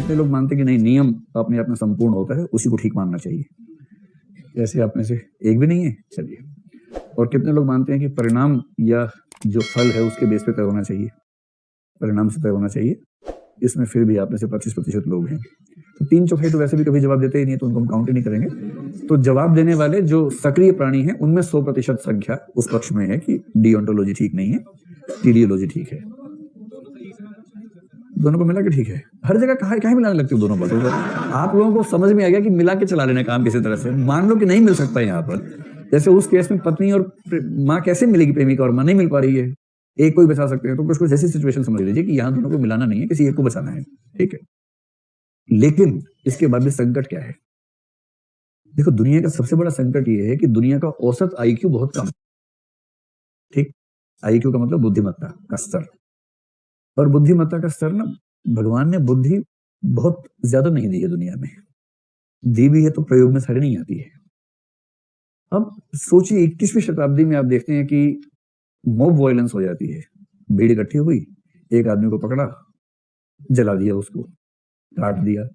कितने लोग मानते हैं कि नहीं, नियम अपने आप में संपूर्ण होता है, उसी को ठीक मानना चाहिए? ऐसे आप में से एक भी नहीं है? चलिए। और कितने लोग मानते हैं कि परिणाम या जो फल है उसके बेस पे तय होना चाहिए, परिणाम से तय होना चाहिए? इसमें फिर भी आप में से 25% लोग हैं। तो 3/4 तो वैसे भी कभी जवाब देते ही नहीं, तो उनको हम काउंट ही नहीं करेंगे। तो जवाब देने वाले जो सक्रिय प्राणी हैं उनमें 100% संख्या उस पक्ष में है कि डिओन्टोलॉजी ठीक नहीं है, टेलियोलॉजी ठीक है। दोनों को मिला के ठीक है। हर जगह कहा मिलाने लगती है दोनों बातों को। आप लोगों को समझ में आ गया कि मिला के चला लेना काम किसी तरह से। मान लो कि नहीं मिल सकता यहाँ पर, जैसे उस केस में पत्नी और माँ कैसे मिलेगी, प्रेमिका और माँ नहीं मिल पा रही है, एक को ही बचा सकते हैं। तो कुछ ऐसी सिचुएशन समझ लीजिए कि यहाँ दोनों को मिलाना नहीं है, किसी एक को बचाना है, ठीक है। लेकिन इसके बाद भी संकट क्या है? देखो, दुनिया का सबसे बड़ा संकट ये है कि दुनिया का औसत आईक्यू बहुत कम, ठीक। आईक्यू का मतलब बुद्धिमत्ता का स्तर, और बुद्धिमत्ता का स्तर ना, भगवान ने बुद्धि बहुत ज्यादा नहीं दी है दुनिया में, दी भी है तो प्रयोग में सारी नहीं आती है। अब सोचिए 21वीं शताब्दी में आप देखते हैं कि मॉब वायलेंस हो जाती है, भीड़ इकट्ठी हुई, एक आदमी को पकड़ा, जला दिया, उसको काट दिया।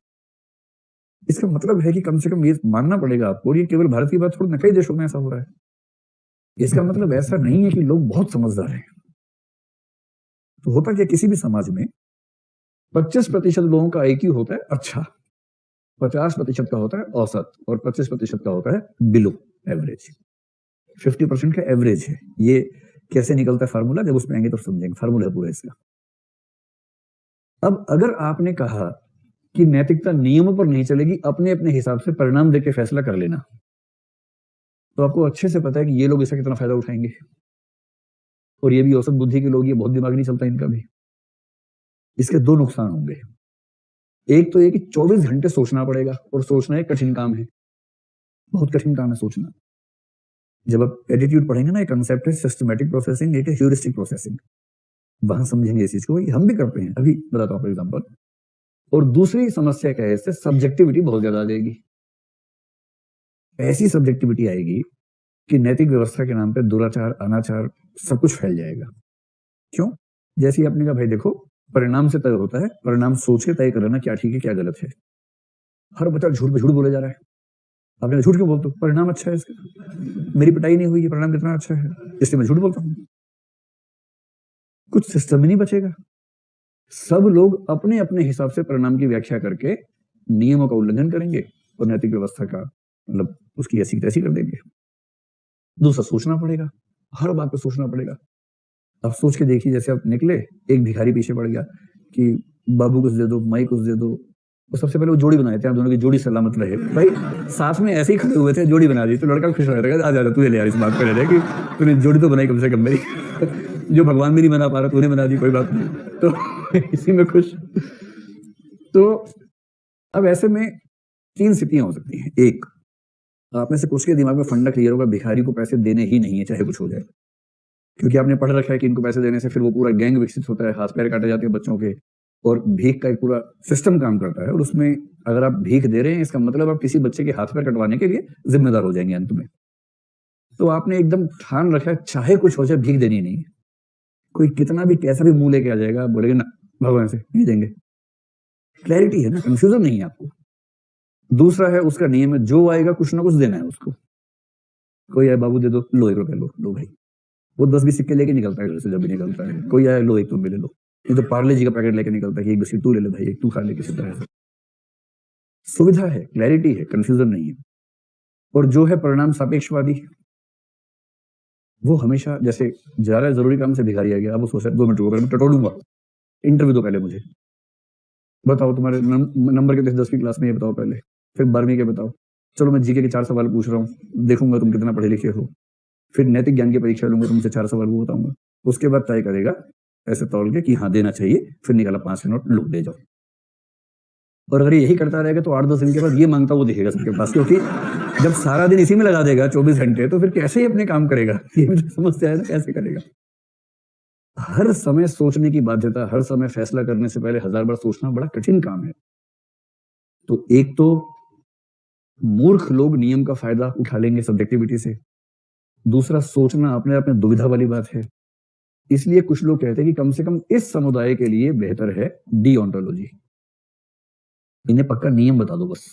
इसका मतलब है कि कम से कम ये मानना पड़ेगा आपको, और ये केवल भारत की बात थोड़ी ना, कई देशों में ऐसा हो रहा है। इसका मतलब ऐसा नहीं है कि लोग बहुत समझदार हैं। तो होता क्या, किसी भी समाज में 25% लोगों का आईक्यू होता है अच्छा, 50% का होता है औसत, और 25% का होता है बिलो एवरेज। 50% का एवरेज है। ये कैसे निकलता है फार्मूला, जब उसमें आएंगे तो समझेंगे, फार्मूला है पूरा इसका। अब अगर आपने कहा कि नैतिकता नियमों पर नहीं चलेगी, अपने अपने हिसाब से परिणाम देके फैसला कर लेना, तो आपको अच्छे से पता है कि ये लोग इसका कितना फायदा उठाएंगे। और ये भी औसत बुद्धि के लोग, ये बहुत दिमाग नहीं चलता इनका भी। इसके दो नुकसान होंगे। एक तो ये कि 24 घंटे सोचना पड़ेगा, और सोचना एक कठिन काम है, बहुत कठिन काम है सोचना। जब आप एटीट्यूड पढ़ेंगे ना, एक कंसेप्ट है सिस्टमैटिक प्रोसेसिंग, एक है ह्यूरिस्टिक प्रोसेसिंग, वहां समझेंगे इस चीज को। हम भी करते हैं, अभी बताता हूं एग्जांपल। और दूसरी समस्या क्या है, इससे सब्जेक्टिविटी बहुत ज्यादा आ जाएगी। ऐसी सब्जेक्टिविटी आएगी कि नैतिक व्यवस्था के नाम पे दुराचार, अनाचार सब कुछ फैल जाएगा। क्यों? जैसे आपने कहा भाई देखो, परिणाम से तय होता है, परिणाम सोच के तय करना क्या ठीक है क्या गलत है। हर बच्चा झूठ पे झूठ बोले जा रहा है। आपने झूठ क्यों बोलते हो? परिणाम अच्छा है इसका, मेरी पिटाई नहीं हुई, परिणाम कितना अच्छा है, इसलिए मैं झूठ बोलता हूं। कुछ सिस्टम ही नहीं बचेगा। सब लोग अपने अपने हिसाब से परिणाम की व्याख्या करके नियमों का उल्लंघन करेंगे, और नैतिक व्यवस्था का मतलब उसकी ऐसी तैसी कर देंगे। दूसरा, सोचना पड़ेगा, हर बात पे सोचना पड़ेगा। अब सोच के देखिए, जैसे आप निकले, एक भिखारी पीछे पड़ गया कि बाबू कुछ दे दो, माई कुछ दे दो, तो सबसे पहले वो जोड़ी बनाए थे, आप दोनों की जोड़ी सलामत रहे। भाई साथ में ऐसे ही खड़े हुए थे, जोड़ी बना दी, तो लड़का खुश हो रहा था, तू ले यार, इस बात पर रह कि तूने जोड़ी तो बनाई कम से कम मेरी। जो भगवान भी नहीं बना पा रहा, तूने बना दी, कोई बात नहीं, तो इसी में खुश। तो अब ऐसे में 3 स्थितियां हो सकती हैं। एक, आप में से कुछ के दिमाग में फंडा क्लियर होगा, भिखारी को पैसे देने ही नहीं है चाहे कुछ हो जाए, क्योंकि आपने पढ़ रखा है कि इनको पैसे देने से फिर वो पूरा गैंग विकसित होता है, हाथ पैर काटे जाते हैं बच्चों के, और भीख का एक पूरा सिस्टम काम करता है। और उसमें अगर आप भीख दे रहे हैं, इसका मतलब आप किसी बच्चे के हाथ पैर कटवाने के लिए जिम्मेदार हो जाएंगे अंत में। तो आपने एकदम ठान रखा है, चाहे कुछ हो जाए भीख देनी नहीं है। कोई कितना भी कैसा भी मुंह लेके आ जाएगा, बोलेगा ना भगवान से नहीं देंगे। क्लैरिटी है ना, कंफ्यूजन नहीं है आपको। दूसरा है, उसका नियम है, जो आएगा कुछ ना कुछ देना है उसको। कोई आए, बाबू दे दो, लो 1 रुपया, लो भाई। वो 10-20 सिक्के लेके निकलता है घर से, जब भी निकलता है। कोई आए, लो 1 तुम भी ले लो। ये तो पार्ले जी का पैकेट लेके निकलता है कि 1 बिस्किट तू ले ले भाई, 1 तू खा ले, किसी तरह से। सुविधा है, क्लैरिटी है, कंफ्यूजन नहीं है। और जो है परिणाम सापेक्षवादी, वो हमेशा, जैसे जा रहा है जरूरी काम से भिखारी आ गया, अब वो सोच रहा है 2 मिनट रुको, मैं टटोलूंगा, इंटरव्यू दो पहले मुझे, बताओ तुम्हारे नंबर कितने 10वीं क्लास में, ये बताओ पहले, फिर 12वीं के बताओ, चलो मैं जीके के 4 सवाल पूछ रहा हूँ, देखूंगा तुम कितना पढ़े लिखे हो, फिर नैतिक ज्ञान की परीक्षा लूंगा, तुमसे 4 सवाल वो बताऊंगा। उसके बाद तय करेगा ऐसे तौल के कि हाँ देना चाहिए, फिर निकाला 5 के नोट, लो दे जाओ। और अगर यही करता रहेगा तो 8-10 दिन के बाद ये मांगता वो दिखेगा सबके पास, क्योंकि जब सारा दिन इसी में लगा देगा 24 घंटे, तो फिर कैसे ही अपने काम करेगा, ये भी तो समस्या है ना, कैसे करेगा। हर समय सोचने की बाध्यता, हर समय फैसला करने से पहले 1000 बार सोचना बड़ा कठिन काम है। तो एक तो मूर्ख लोग नियम का फायदा उठा लेंगे सब्जेक्टिविटी से। दूसरा, सोचना अपने आप में दुविधा वाली बात है। इसलिए कुछ लोग कहते हैं कि कम से कम इस समुदाय के लिए बेहतर है डिओन्टोलॉजी। इन्हें पक्का नियम बता दो बस,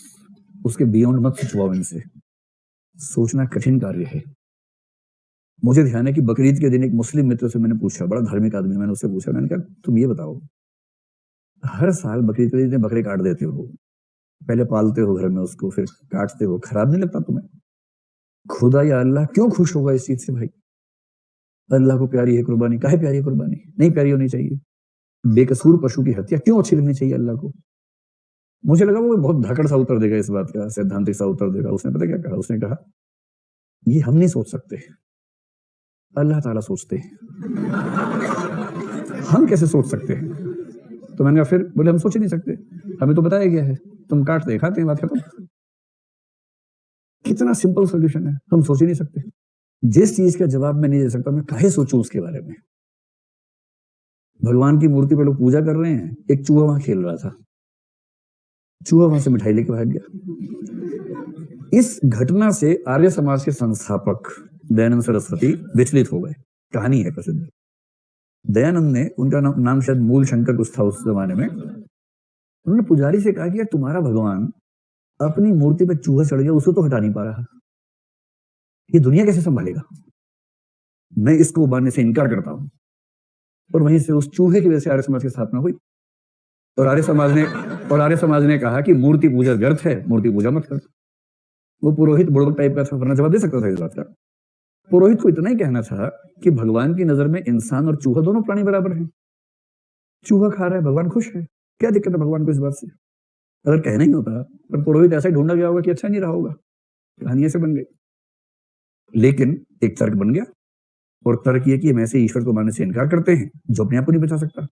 उसके बियॉन्ड मत सोचवाओ इनसे। सोचना कठिन कार्य है। मुझे ध्यान है कि बकरीद के दिन एक मुस्लिम मित्र से मैंने पूछा, बड़ा धार्मिक आदमी, मैंने उससे पूछा, मैंने कहा तुम ये बताओ, हर साल बकरीद के दिन बकरे काट देते हो, पहले पालते हो घर में उसको, फिर काटते हो, खराब नहीं लगता तुम्हें? खुदा या अल्लाह क्यों खुश होगा इस चीज से भाई? अल्लाह को प्यारी है कुर्बानी, काहे प्यारी है कुर्बानी? नहीं प्यारी होनी चाहिए। बेकसूर पशु की हत्या क्यों अच्छी लगनी चाहिए अल्लाह को? मुझे लगा वो बहुत धाकड़ सा उत्तर देगा इस बात का, सैद्धांतिक सा उत्तर देगा। उसने पता क्या कहा? उसने कहा ये हम नहीं सोच सकते, अल्लाह ताला सोचते हैं। हम कैसे सोच सकते हैं? तो मैंने कहा फिर? बोले हम सोच ही नहीं सकते, हमें तो बताया गया है, तुम काटते हैं खाते हैं, बात खत्म। कितना सिंपल सॉल्यूशन है, हम सोच ही नहीं सकते। जिस चीज का जवाब मैं नहीं दे सकता, मैं काहे सोचूं उसके बारे में? भगवान की मूर्ति पे लोग पूजा कर रहे हैं, एक चूहा वहां खेल रहा था, चूहा वहां से मिठाई लेके भाग गया। इस घटना से आर्य समाज के संस्थापक दयानंद सरस्वती विचलित हो गए। कहानी है प्रसिद्ध। दयानंद ने, उनका नाम शायद मूल शंकर कुछ था उस जमाने में, उन्होंने पुजारी से कहा कि यार तुम्हारा भगवान अपनी मूर्ति पे चूहा चढ़ गया, उसको तो हटा नहीं पा रहा, ये दुनिया कैसे संभालेगा? मैं इसको मानने से इनकार करता हूं। और वहीं से उस चूहे की वजह से आर्य समाज की स्थापना हुई। और आर्य समाज ने कहा कि मूर्ति पूजा व्यर्थ है, मूर्ति पूजा मत कर। वो पुरोहित बुड़बक टाइप का था, वरना जवाब दे सकता था इस बात का। पुरोहित को इतना ही कहना था कि भगवान की नजर में इंसान और चूहा दोनों प्राणी बराबर हैं। चूहा खा रहा है, भगवान खुश है, क्या दिक्कत है भगवान को इस बात से? अगर कहना ही होता, पर पुरोहित ऐसा ही ढूंढा गया होगा कि अच्छा नहीं रहा होगा, कहानी ऐसे बन गई। लेकिन एक तर्क बन गया, और तर्क ये कि हम ऐसे ईश्वर को मानने से इनकार करते हैं जो अपने आप को नहीं बचा सकता।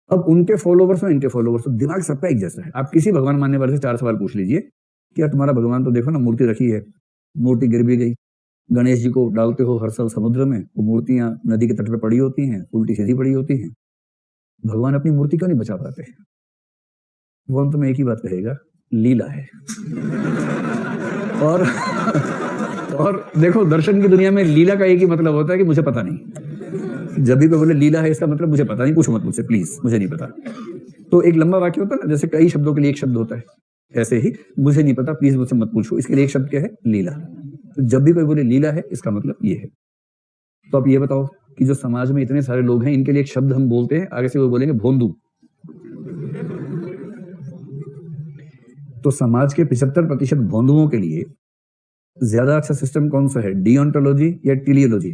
अब उनके फॉलोवर्स और इनके फॉलोवर्स, तो दिमाग सबका एक जैसा है। आप किसी भगवान मानने वाले से 4 सवाल पूछ लीजिए कि यार तुम्हारा भगवान तो देखो ना, मूर्ति रखी है, मूर्ति गिर भी गई, गणेश जी को डालते हो हर साल समुद्र में, वो मूर्तियां नदी के तट पर पड़ी होती हैं, उल्टी सीधी पड़ी होती हैं, भगवान अपनी मूर्ति क्यों नहीं बचा पाते? वो अंत में एक ही बात कहेगा, लीला है। और देखो, दर्शन की दुनिया में लीला का एक ही मतलब होता है कि मुझे पता नहीं। जब भी कोई बोले लीला है, इसका मतलब मुझे पता नहीं, पूछो मत मुझसे प्लीज, मुझे नहीं पता। तो एक लंबा वाक्य होता है ना, जैसे कई शब्दों के लिए एक शब्द होता है, ऐसे ही मुझे नहीं पता, प्लीज मुझसे मत पूछो, इसके लिए एक शब्द क्या है? लीला। तो जब भी कोई बोले लीला है, इसका मतलब ये है। तो आप ये बताओ कि जो समाज में इतने सारे लोग हैं, इनके लिए एक शब्द हम बोलते हैं, आगे से वो बोलेंगे भोंदू। तो समाज के 75% भोंदुओं के लिए ज्यादा अच्छा सिस्टम कौन सा है? डिओन्टोलॉजी या टेलियोलॉजी?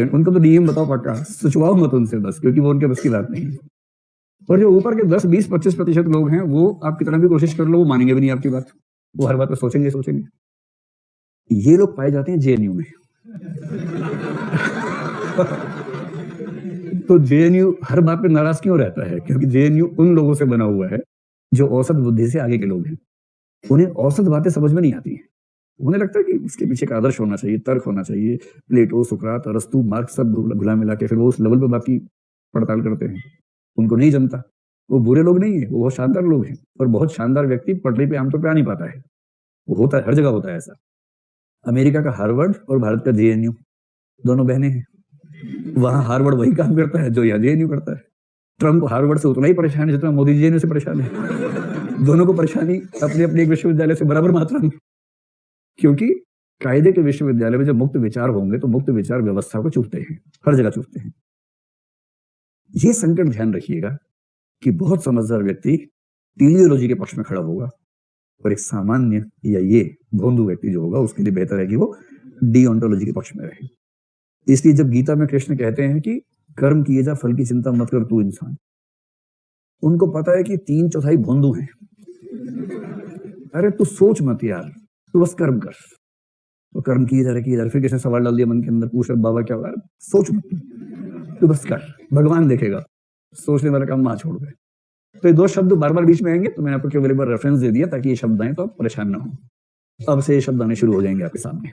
उनको तो नियम बताओ पक्का, सोचवाओ मत उनसे बस, क्योंकि वो उनके बस की बात नहीं है। और जो ऊपर के 10, 20, 25% लोग हैं, वो आप कितना भी कोशिश कर लो, वो मानेंगे भी नहीं आपकी बात, वो हर बात पर सोचेंगे। ये लोग पाए जाते हैं जेएनयू में। तो जेएनयू हर बात पे नाराज क्यों रहता है? क्योंकि जेएनयू उन लोगों से बना हुआ है जो औसत बुद्धि से आगे के लोग हैं। उन्हें औसत बातें समझ में नहीं आती हैं। उन्हें लगता है कि इसके पीछे एक आदर्श होना चाहिए, तर्क होना चाहिए। प्लेटो, सुकरात, अरस्तु, मार्क्स सब घुला मिला के फिर वो उस लेवल पे बात की पड़ताल करते हैं। उनको नहीं जमता। वो बुरे लोग नहीं है, वो बहुत शानदार लोग हैं। और बहुत शानदार व्यक्ति पटरी पे आमतौर पे आ नहीं पाता है। वो होता है, हर जगह होता है ऐसा। अमेरिका का हार्वर्ड और भारत का जेएनयू दोनों बहनें हैं। वहां हार्वर्ड वही काम करता है जो यहाँ जेएनयू करता है। ट्रंप हार्वर्ड से उतना ही परेशान है जितना मोदी जेएनयू से परेशान है। दोनों को परेशानी अपने अपने एक विश्वविद्यालय से बराबर मात्रा में। क्योंकि कायदे के विश्वविद्यालय में जब मुक्त विचार होंगे तो मुक्त विचार व्यवस्था को चूकते हैं, हर जगह चूकते हैं। ये संकट ध्यान रखिएगा कि बहुत समझदार व्यक्ति टेलियोलॉजी के पक्ष में खड़ा होगा, और एक सामान्य या ये भोंदू व्यक्ति जो होगा, उसके लिए बेहतर है कि वो डिओन्टोलॉजी के पक्ष में रहे। इसलिए जब गीता में कृष्ण कहते हैं कि कर्म किए जा, फल की चिंता मत कर तू इंसान, उनको पता है कि 3/4 भोंदू हैं। अरे तू सोच मत यार, तू बस कर्म कर। तो कर्म किए जा रहे, फिर किसने सवाल डाल दिया मन के अंदर, पूछ रहे बाबा क्या हुआ? सोच मत, तू बस कर, भगवान देखेगा। सोचने वाला काम वहां छोड़ दे। तो ये 2 शब्द बार बार बीच में आएंगे, तो मैंने आपको केवल एक बार रेफरेंस दे दिया ताकि ये शब्द आए तो आप परेशान ना हो। अब से ये शब्द आने शुरू हो जाएंगे आपके सामने।